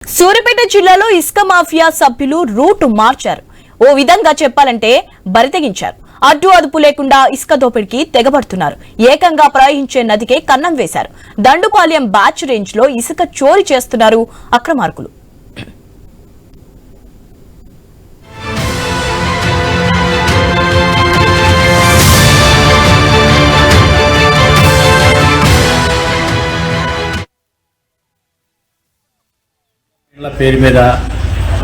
సూర్యాపేట జిల్లాలో ఇసుక మాఫియా సభ్యులు రూట్ మార్చారు. ఓ విధంగా చెప్పాలంటే బరితెగించారు. అడ్డు అదుపు లేకుండా ఇసుక దోపిడికి తెగబడుతున్నారు. ఏకంగా ప్రవహించే నదికే కన్నం వేశారు. దండుపాలెం బ్యాచ్ రేంజ్ లో ఇసుక చోరీ చేస్తున్నారు అక్రమార్కులు. పేరు మీద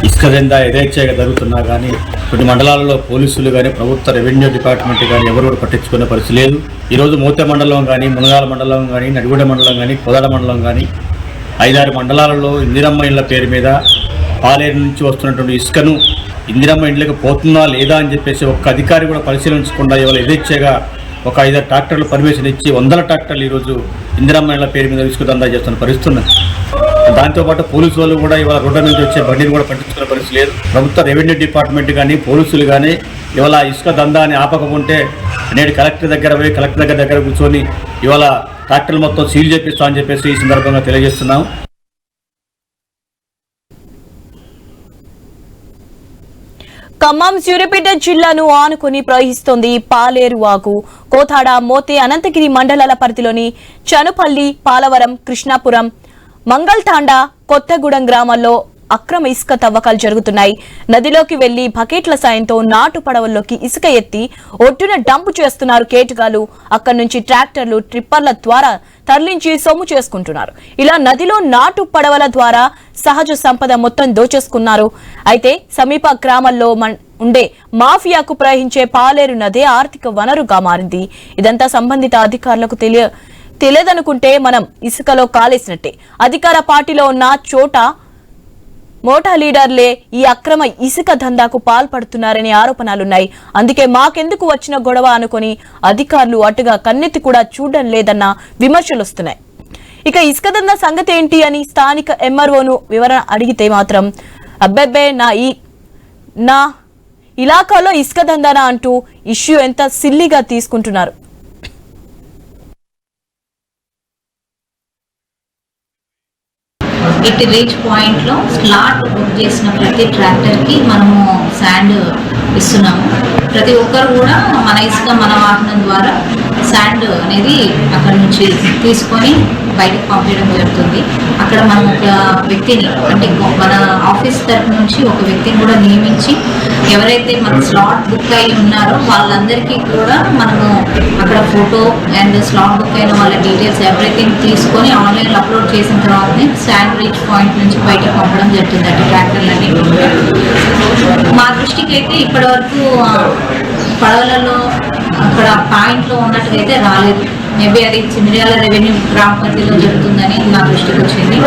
ఇసుక దందా యథేచ్ఛగా జరుగుతున్నా కానీ కొన్ని మండలాలలో పోలీసులు కానీ ప్రభుత్వ రెవెన్యూ డిపార్ట్మెంట్ కానీ ఎవరు కూడా పట్టించుకునే పరిస్థితి లేదు. ఈరోజు మోతే మండలం కానీ మునగాల మండలం కానీ నడిగూడ మండలం కానీ కోదాడ మండలం కానీ 5-6 మండలాలలో ఇందిరమ్మ ఇండ్ల పేరు మీద పాలేరు నుంచి వస్తున్నటువంటి ఇసుకను ఇందిరమ్మ ఇండ్లకు పోతుందా లేదా అని చెప్పేసి ఒక్క అధికారి కూడా పరిశీలించకుండా ఇవాళ యథేచ్ఛగా ఒక 5 ట్రాక్టర్లు పర్మిషన్ ఇచ్చి 100 ట్రాక్టర్లు ఈరోజు ఇందిరమ్మ ఇండ్ల పేరు మీద ఇసుక దందా చేస్తున్న పరిస్థితి ఉన్నది. దాంతోపాటు పోలీసు వాళ్ళు కూడా ఇవాళ రోడ్డు నుంచి వచ్చే బండిని కూడా పట్టించుకునే పరిస్థితి లేదు. ప్రభుత్వ రెవెన్యూ డిపార్ట్మెంట్ కానీ పోలీసులు కానీ ఇవాళ ఇసుక దందాన్ని ఆపకపోతే నేడు కలెక్టర్ దగ్గర కూర్చొని ఇవాళ ట్రాక్టర్లు మొత్తం సీల్ చేపిస్తా అని చెప్పేసి ఈ సందర్భంగా తెలియజేస్తున్నాం. ఖమ్మం సూర్యాపేట జిల్లాను ఆనుకుని ప్రవహిస్తోంది పాలేరు వాగు. కోతాడ, మోతే, అనంతగిరి మండలాల పరిధిలోని చనుపల్లి, పాలవరం, కృష్ణాపురం, మంగళతాండా, కొత్తగూడెం గ్రామాల్లో అక్రమ ఇసుక తవ్వకాలు జరుగుతున్నాయి. నదిలోకి వెళ్లి బకెట్ల సాయంతో నాటు పడవల్లోకి ఇసుక ఎత్తి ఒడ్డున డంపు చేస్తున్నారు కేటుగాలు. అక్కడి నుంచి ట్రాక్టర్లు, ట్రిప్పర్ల ద్వారా తరలించి సొమ్ము చేసుకుంటున్నారు. ఇలా నదిలో నాటు పడవల ద్వారా సహజ సంపద మొత్తం దోచేసుకున్నారు. అయితే సమీప గ్రామాల్లో ఉండే మాఫియాకు ప్రవహించే పాలేరు నదే ఆర్థిక వనరుగా మారింది. ఇదంతా సంబంధిత అధికారులకు తెలియదనుకుంటే మనం ఇసుకలో కాలేసినట్టే. అధికార పార్టీలో ఉన్న చోట మోటా లీడర్లే ఈ అక్రమ ఇసుక దందాకు పాల్పడుతున్నారనే ఆరోపణలున్నాయి. అందుకే మాకెందుకు వచ్చిన గొడవ అనుకుని అధికారులు అటుగా కన్నెత్తి కూడా చూడడం లేదన్న విమర్శలొస్తున్నాయి. ఇక ఇసుక దందా సంగతి ఏంటి అని స్థానిక ఎంఆర్ఓను వివరణ అడిగితే మాత్రం అబ్బెబ్బే నా ఇలాకాలో ఇసుక దందానా అంటూ ఇష్యూ ఎంత సిల్లిగా తీసుకుంటున్నారు. ఇటు రీచ్ పాయింట్లో స్లాట్ బుక్ చేసిన ప్రతి ట్రాక్టర్కి మనము శాండ్ ఇస్తున్నాము. ప్రతి ఒక్కరు కూడా మన ఇసుక మన వాహనం ద్వారా శాండ్ అనేది అక్కడ నుంచి తీసుకొని బయటకు పంపించడం జరుగుతుంది. అక్కడ మనం ఒక వ్యక్తిని అంటే మన ఆఫీస్ తరఫు నుంచి ఒక వ్యక్తిని కూడా నియమించి ఎవరైతే మన స్లాట్ బుక్ అయి ఉన్నారో వాళ్ళందరికీ కూడా మనము అక్కడ ఫోటో అండ్ స్లాట్ బుక్ అయిన వాళ్ళ డీటెయిల్స్ ఎవ్రీథింగ్ తీసుకొని ఆన్లైన్లో అప్లోడ్ చేసిన తర్వాతనే శాండ్ రీచ్ పాయింట్ నుంచి బయటకు పంపడం జరుగుతుంది. అంటే ట్రాక్టర్లన్నీ మా దృష్టికి అయితే ఇప్పటి వరకు పడవలలో అక్కడ పాయింట్లో ఉన్నట్టుగైతే రాలేదు. మేబీ అది చిమిర్యాల రెవెన్యూ గ్రామ పరిధిలో జరుగుతుందని నా దృష్టికి వచ్చింది.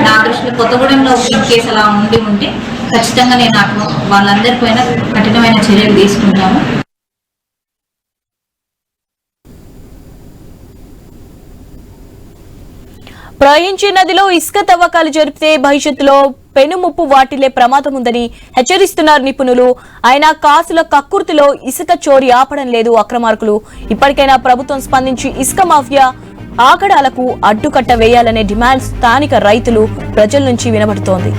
నా దృష్టిలో కొత్తగూడెంలో ఇన్ కేసు అలా ఉంటే ఖచ్చితంగా నేను వాళ్ళందరిపైన కఠినమైన చర్యలు తీసుకుంటాము. ప్రవహించే నదిలో ఇసుక తవ్వకాలు జరిపితే భవిష్యత్తులో పెనుముప్పు వాటిల్లే ప్రమాదం ఉందని హెచ్చరిస్తున్నారు నిపుణులు. అయినా కాసుల కక్కుర్తిలో ఇసుక చోరీ ఆపడం లేదు అక్రమార్కులు. ఇప్పటికైనా ప్రభుత్వం స్పందించి ఇసుక మాఫియా ఆగడాలకు అడ్డుకట్ట వేయాలనే డిమాండ్ స్థానిక రైతులు, ప్రజల నుంచి వినబడుతోంది.